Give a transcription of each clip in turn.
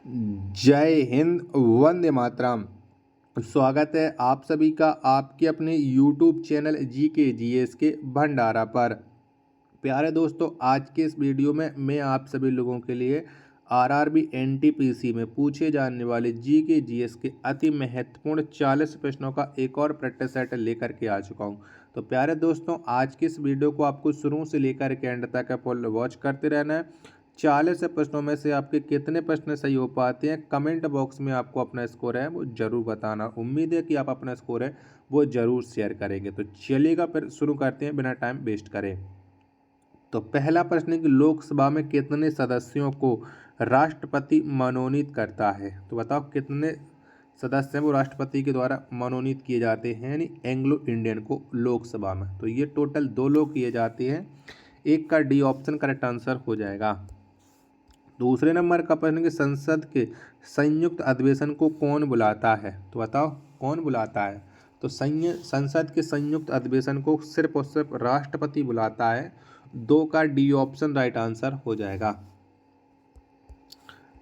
जय हिंद, वंदे मातरम। स्वागत है आप सभी का आपके अपने यूट्यूब चैनल GK GS के भंडारा पर। प्यारे दोस्तों, आज के इस वीडियो में मैं आप सभी लोगों के लिए RRB NTPC में पूछे जाने वाले GK GS के अति महत्वपूर्ण 40 प्रश्नों का एक और प्रैक्टिस सेट लेकर के आ चुका हूं। तो प्यारे दोस्तों, आज की इस वीडियो को आपको शुरू से लेकर के एंड तक फुल वॉच करते रहना है। 40 प्रश्नों में से आपके कितने प्रश्न सही हो पाते हैं, कमेंट बॉक्स में आपको अपना स्कोर है वो जरूर बताना। उम्मीद है कि आप अपना स्कोर है वो जरूर शेयर करेंगे। तो चलिएगा फिर शुरू करते हैं बिना टाइम वेस्ट करें। तो पहला प्रश्न है कि लोकसभा में कितने सदस्यों को राष्ट्रपति मनोनीत करता है। तो बताओ कितने सदस्य हैं वो राष्ट्रपति के द्वारा मनोनीत किए जाते हैं, यानी एंग्लो इंडियन को लोकसभा में। तो ये टोटल 2 लोग किए जाते हैं। एक का डी ऑप्शन करेक्ट आंसर हो जाएगा। दूसरे नंबर का प्रश्न कि संसद के संयुक्त अधिवेशन को कौन बुलाता है। तो बताओ कौन बुलाता है। तो संसद के संयुक्त अधिवेशन को सिर्फ और सिर्फ राष्ट्रपति बुलाता है। 2 का डी ऑप्शन राइट आंसर हो जाएगा।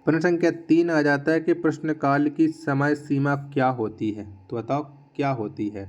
प्रश्न संख्या 3 आ जाता है कि प्रश्नकाल की समय सीमा क्या होती है। तो बताओ क्या होती है।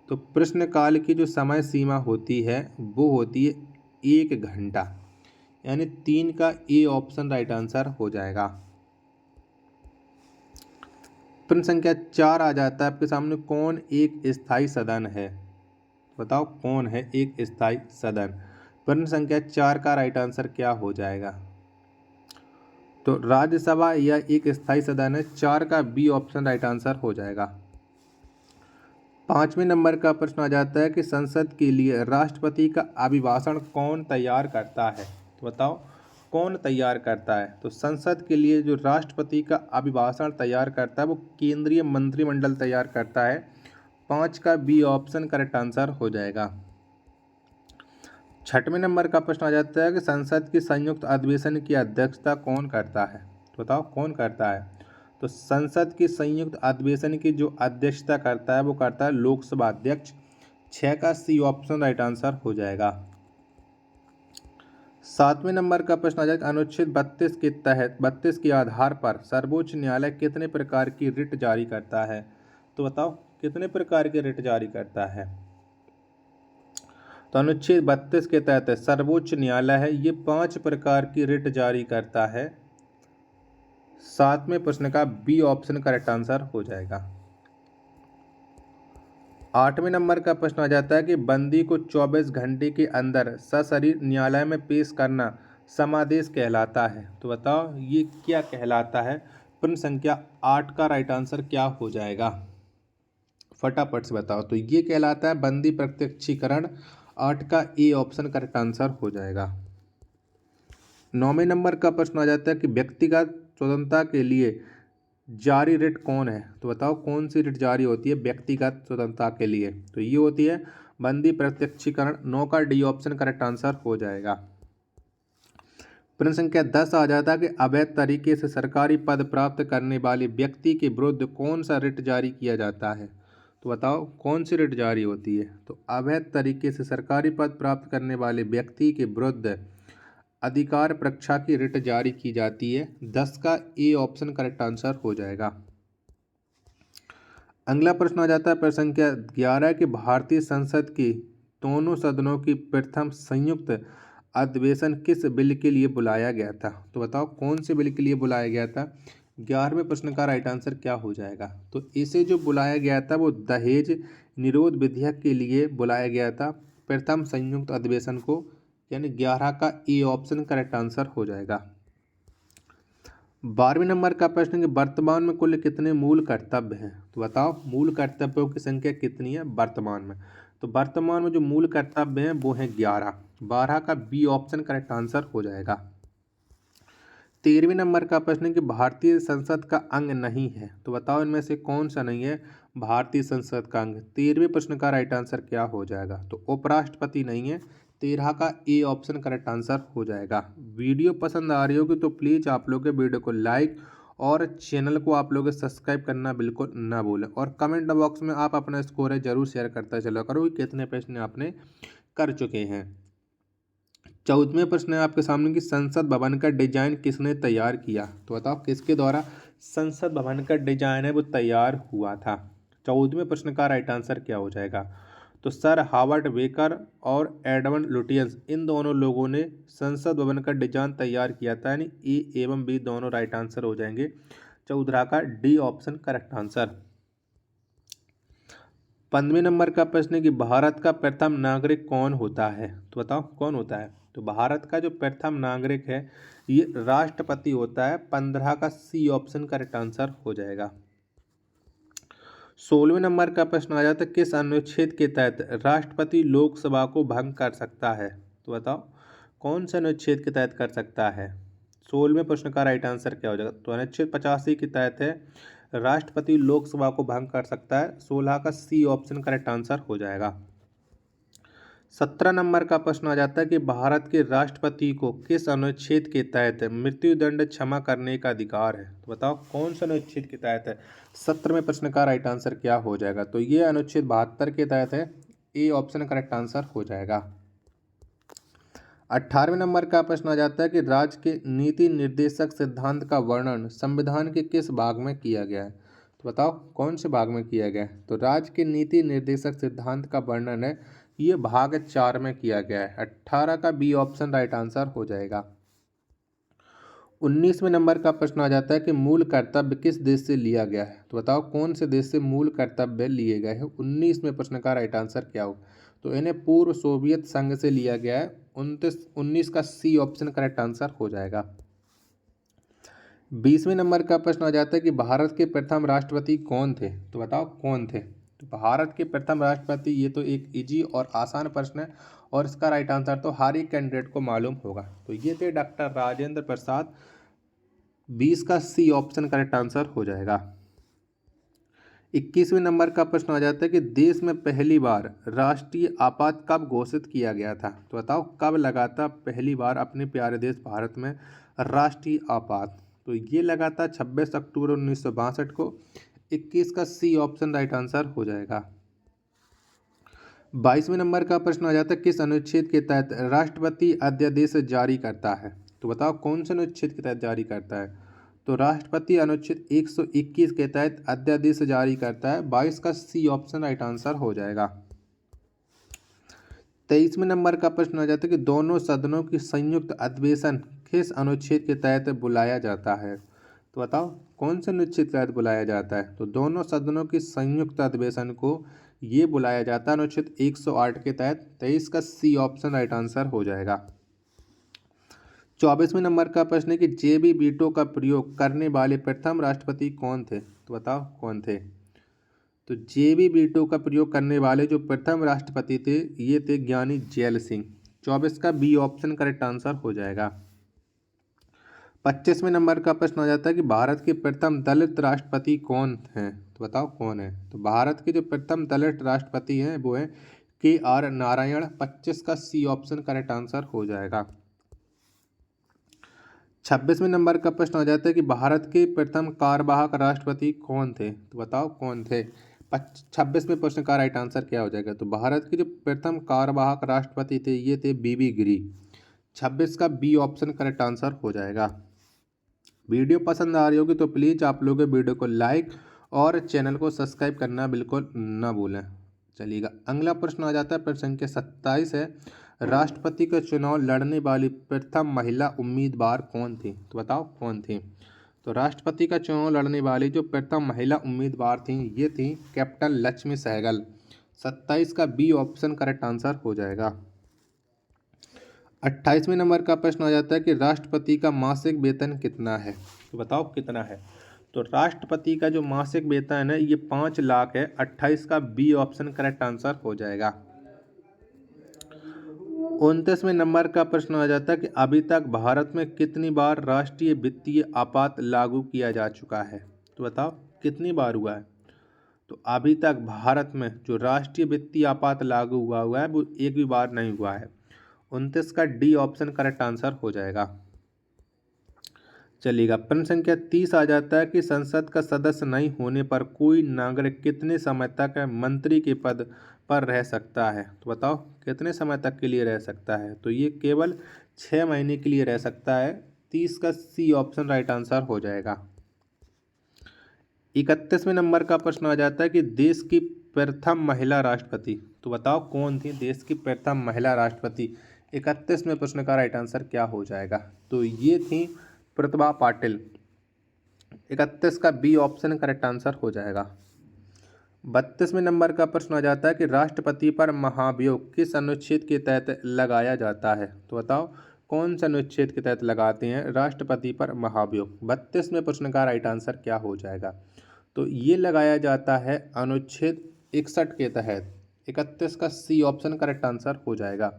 तो प्रश्नकाल की जो समय सीमा होती है वो होती है 1 घंटा, यानी 3 का ए ऑप्शन राइट आंसर हो जाएगा। प्रश्न संख्या 4 आ जाता है आपके सामने, कौन एक स्थायी सदन है। बताओ कौन है एक स्थायी सदन। प्रश्न संख्या 4 का राइट आंसर क्या हो जाएगा। तो राज्यसभा या एक स्थायी सदन है। 4 का बी ऑप्शन राइट आंसर हो जाएगा। 5वें नंबर का प्रश्न आ जाता है कि संसद के लिए राष्ट्रपति का अभिभाषण कौन तैयार करता है। तो बताओ कौन तैयार करता है। तो संसद के लिए जो राष्ट्रपति का अभिभाषण तैयार करता है वो केंद्रीय मंत्रिमंडल तैयार करता है। 5 का बी ऑप्शन करेक्ट आंसर हो जाएगा। 6वें नंबर का प्रश्न आ जाता है कि संसद की संयुक्त अधिवेशन की अध्यक्षता कौन करता है। तो बताओ कौन करता है। तो संसद की संयुक्त अधिवेशन की जो अध्यक्षता करता है वो करता है लोकसभा अध्यक्ष। 6 का सी ऑप्शन राइट आंसर हो जाएगा। 7वें नंबर का प्रश्न आ जाएगा, अनुच्छेद 32 के तहत 32 के आधार पर सर्वोच्च न्यायालय कितने प्रकार की रिट जारी करता है। तो बताओ कितने प्रकार के रिट जारी करता है। तो अनुच्छेद 32 के तहत सर्वोच्च न्यायालय है ये 5 प्रकार की रिट जारी करता है। 7वें प्रश्न का बी ऑप्शन करेक्ट आंसर हो जाएगा। 8वें नंबर का प्रश्न आ जाता है कि बंदी को 24 घंटे के अंदर सशरीर न्यायालय में पेश करना समादेश कहलाता है। तो बताओ ये क्या कहलाता है। प्रश्न संख्या 8 का राइट आंसर क्या हो जाएगा, फटाफट से बताओ। तो ये कहलाता है बंदी प्रत्यक्षीकरण। 8 का ए ऑप्शन करेक्ट आंसर हो जाएगा। 9वें नंबर का प्रश्न आ जाता है कि व्यक्तिगत स्वतंत्रता के लिए जारी रिट कौन है। तो बताओ कौन सी रिट जारी होती है व्यक्तिगत स्वतंत्रता के लिए। तो ये होती है बंदी प्रत्यक्षीकरण। 9 का डी ऑप्शन करेक्ट आंसर हो जाएगा। प्रश्न संख्या 10 आ जाता है कि अवैध तरीके से सरकारी पद प्राप्त करने वाले व्यक्ति के विरुद्ध कौन सा रिट जारी किया जाता है। तो बताओ कौन सी रिट जारी होती है। तो अवैध तरीके से सरकारी पद प्राप्त करने वाले व्यक्ति के विरुद्ध अधिकार परीक्षा की रिट जारी की जाती है। 10 का ए ऑप्शन करेक्ट आंसर हो जाएगा। अगला प्रश्न आ जाता है प्रश्न संख्या 11 कि भारतीय संसद के दोनों सदनों की प्रथम संयुक्त अधिवेशन किस बिल के लिए बुलाया गया था। तो बताओ कौन से बिल के लिए बुलाया गया था। 11वें प्रश्न का राइट आंसर क्या हो जाएगा। तो इसे जो बुलाया गया था वो दहेज निरोध विधेयक के लिए बुलाया गया था प्रथम संयुक्त अधिवेशन को, यानी 11 का ए ऑप्शन करेक्ट आंसर हो जाएगा। 12वें नंबर का प्रश्न कि वर्तमान में कुल कितने मूल कर्तव्य हैं। तो बताओ मूल कर्तव्यों की संख्या कितनी है वर्तमान में। तो वर्तमान में जो मूल कर्तव्य हैं वो हैं 11। 12 का बी ऑप्शन करेक्ट आंसर हो जाएगा। 13वें नंबर का प्रश्न है कि भारतीय संसद का अंग नहीं है। तो बताओ इनमें से कौन सा नहीं है भारतीय संसद का अंग। 13वें प्रश्न का राइट आंसर क्या हो जाएगा। तो उपराष्ट्रपति नहीं है। 13 का ए ऑप्शन करेक्ट आंसर हो जाएगा। वीडियो पसंद आ रही होगी तो प्लीज़ आप लोग वीडियो को लाइक और चैनल को आप लोग सब्सक्राइब करना बिल्कुल ना भूलें, और कमेंट बॉक्स में आप अपना स्कोर है जरूर शेयर करता चला करो कि कितने प्रश्न आपने कर चुके हैं। 14वें प्रश्न है आपके सामने कि संसद भवन का डिजाइन किसने तैयार किया। तो बताओ किसके द्वारा संसद भवन का डिजाइन है वो तैयार हुआ था। 14वें प्रश्न का राइट आंसर क्या हो जाएगा। तो सर हावर्ड वेकर और एडवर्ड लुटियंस इन दोनों लोगों ने संसद भवन का डिजाइन तैयार किया था, यानी ए एवं बी दोनों राइट आंसर हो जाएंगे। 14 का डी ऑप्शन करेक्ट आंसर। 15वें नंबर का प्रश्न है कि भारत का प्रथम नागरिक कौन होता है। तो बताओ कौन होता है। तो भारत का जो प्रथम नागरिक है ये राष्ट्रपति होता है। 15 का सी ऑप्शन करेक्ट आंसर हो जाएगा। 16वें नंबर का प्रश्न आ जाता है किस अनुच्छेद के तहत राष्ट्रपति लोकसभा को भंग कर सकता है। तो बताओ कौन से अनुच्छेद के तहत कर सकता है। 16वें प्रश्न का राइट आंसर क्या हो जाएगा। तो अनुच्छेद 85 के तहत है राष्ट्रपति लोकसभा को भंग कर सकता है। 16 का सी ऑप्शन करेक्ट आंसर हो जाएगा। 17 नंबर का प्रश्न आ जाता है कि भारत के राष्ट्रपति को किस अनुच्छेद के तहत मृत्युदंड क्षमा करने का अधिकार है। तो बताओ कौन सा अनुच्छेद के तहत है। 17वें प्रश्न का राइट आंसर क्या हो जाएगा। तो ये अनुच्छेद 72 के तहत है। ए ऑप्शन करेक्ट आंसर हो जाएगा। 18वें नंबर का प्रश्न आ जाता है कि राज्य के नीति निर्देशक सिद्धांत का वर्णन संविधान के किस भाग में किया गया है। तो बताओ कौन से भाग में किया गया है। तो राज्य के नीति निर्देशक सिद्धांत का वर्णन है ये भाग 4 में किया गया है। 18 का बी ऑप्शन राइट आंसर हो जाएगा। 19वें नंबर का प्रश्न आ जाता है कि मूल कर्तव्य किस देश से लिया गया है। तो बताओ कौन से देश से मूल कर्तव्य लिए गए हैं। 19वें प्रश्न का राइट आंसर क्या हो। तो इन्हें पूर्व सोवियत संघ से लिया गया है। 19 का सी ऑप्शन करेक्ट आंसर हो जाएगा। 20वें नंबर का प्रश्न आ जाता है कि भारत के प्रथम राष्ट्रपति कौन थे। तो बताओ कौन थे। तो भारत के प्रथम राष्ट्रपति, ये तो एक इजी और आसान प्रश्न है और इसका राइट आंसर तो हर एक कैंडिडेट को मालूम होगा। तो ये थे डॉक्टर राजेंद्र प्रसाद। 20 का सी ऑप्शन करेक्ट आंसर हो जाएगा। 21वें नंबर का प्रश्न आ जाता है कि देश में पहली बार राष्ट्रीय आपात कब घोषित किया गया था। तो बताओ कब लगा था पहली बार अपने प्यारे देश भारत में राष्ट्रीय आपात। तो ये लगा था 26 अक्टूबर 1962 को। 21 का सी ऑप्शन राइट आंसर हो जाएगा। 22वें नंबर का प्रश्न आ जाता है किस अनुच्छेद के तहत राष्ट्रपति अध्यादेश जारी करता है। तो बताओ कौन से अनुच्छेद के तहत जारी करता है। तो राष्ट्रपति अनुच्छेद 121 के तहत अध्यादेश जारी करता है। 22 का सी ऑप्शन राइट आंसर हो जाएगा। 23वें नंबर का प्रश्न आ जाता है कि दोनों सदनों की संयुक्त अधिवेशन किस अनुच्छेद के तहत बुलाया जाता है। तो बताओ कौन से अनुच्छेद के तहत बुलाया जाता है। तो दोनों सदनों की संयुक्त अधिवेशन को ये बुलाया जाता है अनुच्छेद 108 के तहत। 23 का सी ऑप्शन राइट आंसर हो जाएगा। 24वें नंबर का प्रश्न है कि जेबी वीटो का प्रयोग करने वाले प्रथम राष्ट्रपति कौन थे। तो बताओ कौन थे। तो जेबी वीटो का प्रयोग करने वाले जो प्रथम राष्ट्रपति थे ये थे ज्ञानी जैल सिंह। 24 का बी ऑप्शन करेक्ट आंसर हो जाएगा। 25वें नंबर का प्रश्न आ जाता है कि भारत के प्रथम दलित राष्ट्रपति कौन हैं। तो बताओ कौन है। तो भारत के जो प्रथम दलित राष्ट्रपति हैं वो है KR नारायण। 25 का सी ऑप्शन करेक्ट आंसर हो जाएगा। 26वें नंबर का प्रश्न आ जाता है कि भारत के प्रथम कार्यवाहक राष्ट्रपति कौन थे। तो बताओ कौन थे। 26वें प्रश्न का राइट आंसर क्या हो जाएगा। तो भारत के जो प्रथम कार्यवाहक राष्ट्रपति थे ये थे BB गिरी। 26 का बी ऑप्शन करेक्ट आंसर हो जाएगा। वीडियो पसंद आ रही होगी तो प्लीज़ आप लोग वीडियो को लाइक और चैनल को सब्सक्राइब करना बिल्कुल ना भूलें। चलिएगा अगला प्रश्न आ जाता है। प्रश्न संख्या 27 है राष्ट्रपति का चुनाव लड़ने वाली प्रथम महिला उम्मीदवार कौन थी। तो बताओ कौन थी। तो राष्ट्रपति का चुनाव लड़ने वाली जो प्रथम महिला उम्मीदवार थी ये थी कैप्टन लक्ष्मी सहगल। 27 का बी ऑप्शन करेक्ट आंसर हो जाएगा। 28वें नंबर का प्रश्न आ जाता है कि राष्ट्रपति का मासिक वेतन कितना है। तो बताओ कितना है। तो राष्ट्रपति का जो मासिक वेतन है ये 5 लाख है। 28 का बी ऑप्शन करेक्ट आंसर हो जाएगा। 29वें नंबर का प्रश्न आ जाता है कि अभी तक भारत में कितनी बार राष्ट्रीय वित्तीय आपात लागू किया जा चुका है। तो बताओ कितनी बार हुआ है। तो अभी तक भारत में जो राष्ट्रीय वित्तीय आपात लागू हुआ है वो एक भी बार नहीं हुआ है। 29 का डी ऑप्शन करेक्ट आंसर हो जाएगा। चलिएगा, प्रश्न संख्या 30 आ जाता है कि संसद का सदस्य नहीं होने पर कोई नागरिक कितने समय तक मंत्री के पद पर रह सकता है। तो बताओ कितने समय तक के लिए रह सकता है। तो ये केवल 6 महीने के लिए रह सकता है। 30 का सी ऑप्शन राइट आंसर हो जाएगा। 31वें नंबर का प्रश्न आ जाता है कि देश की प्रथम महिला राष्ट्रपति। तो बताओ कौन थी देश की प्रथम महिला राष्ट्रपति। 31वें प्रश्न का राइट आंसर क्या हो जाएगा। तो ये थी प्रतिभा पाटिल। 31 का बी ऑप्शन करेक्ट आंसर हो जाएगा। 32वें नंबर का प्रश्न आ जाता है कि राष्ट्रपति पर महाभियोग किस अनुच्छेद के तहत लगाया जाता है। तो बताओ कौन से अनुच्छेद के तहत लगाते हैं राष्ट्रपति पर महाभियोग। 32वें प्रश्न का राइट आंसर क्या हो जाएगा। तो ये लगाया जाता है अनुच्छेद 61 के तहत। 31 का सी ऑप्शन करेक्ट आंसर हो जाएगा।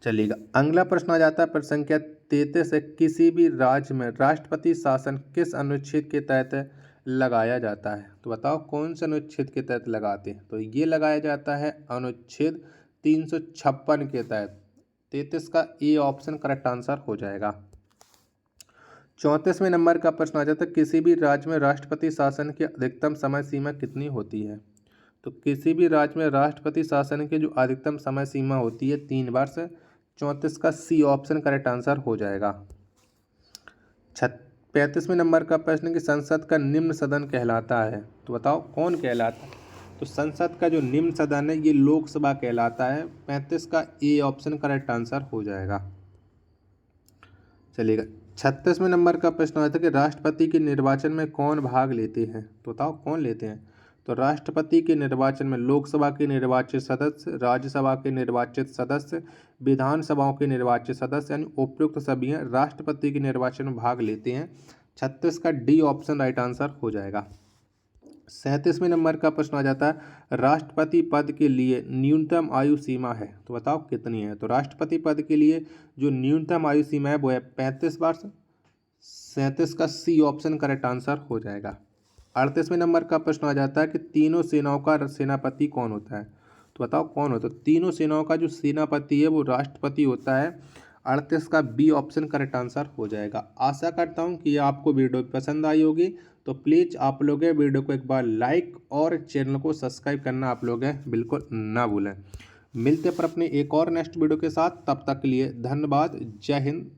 चलिएगा, अगला प्रश्न आ जाता है प्रश्न संख्या 33 है किसी भी राज्य में राष्ट्रपति शासन किस अनुच्छेद के तहत लगाया जाता है। तो बताओ कौन से अनुच्छेद के तहत लगाते हैं। तो ये लगाया जाता है अनुच्छेद 356 के तहत। 33 का ए ऑप्शन करेक्ट आंसर हो जाएगा। 34वें नंबर का प्रश्न आ जाता है किसी भी राज्य में राष्ट्रपति शासन की अधिकतम समय सीमा कितनी होती है। तो किसी भी राज्य में राष्ट्रपति शासन की जो अधिकतम समय सीमा होती है 3 वर्ष। 34 का सी ऑप्शन करेक्ट आंसर हो जाएगा। 35वें नंबर का प्रश्न कि संसद का निम्न सदन कहलाता है। तो बताओ कौन कहलाता है। तो संसद का जो निम्न सदन है ये लोकसभा कहलाता है। 35 का ए ऑप्शन करेक्ट आंसर हो जाएगा। चलिएगा, 36वें नंबर का प्रश्न आता है कि राष्ट्रपति के निर्वाचन में कौन भाग लेते हैं। तो बताओ कौन लेते हैं। तो राष्ट्रपति के निर्वाचन में लोकसभा के निर्वाचित सदस्य, राज्यसभा के निर्वाचित सदस्य, विधानसभाओं के निर्वाचित सदस्य यानी उपयुक्त सभी हैं राष्ट्रपति के निर्वाचन में भाग लेते हैं। 36 का डी ऑप्शन राइट आंसर हो जाएगा। 37वें नंबर का प्रश्न आ जाता है राष्ट्रपति पद के लिए न्यूनतम आयु सीमा है। तो बताओ कितनी है। तो राष्ट्रपति पद के लिए जो न्यूनतम आयु सीमा है वो है 35 वर्ष। 37 का सी ऑप्शन करेक्ट आंसर हो जाएगा। 38वें नंबर का प्रश्न आ जाता है कि तीनों सेनाओं का सेनापति कौन होता है। तो बताओ कौन होता है। तीनों सेनाओं का जो सेनापति है वो राष्ट्रपति होता है। 38 का बी ऑप्शन करेक्ट आंसर हो जाएगा। आशा करता हूँ कि आपको वीडियो पसंद आई होगी। तो प्लीज़ आप लोग वीडियो को एक बार लाइक और चैनल को सब्सक्राइब करना आप लोग बिल्कुल ना भूलें। मिलते पर अपने एक और नेक्स्ट वीडियो के साथ, तब तक के लिए धन्यवाद। जय हिंद।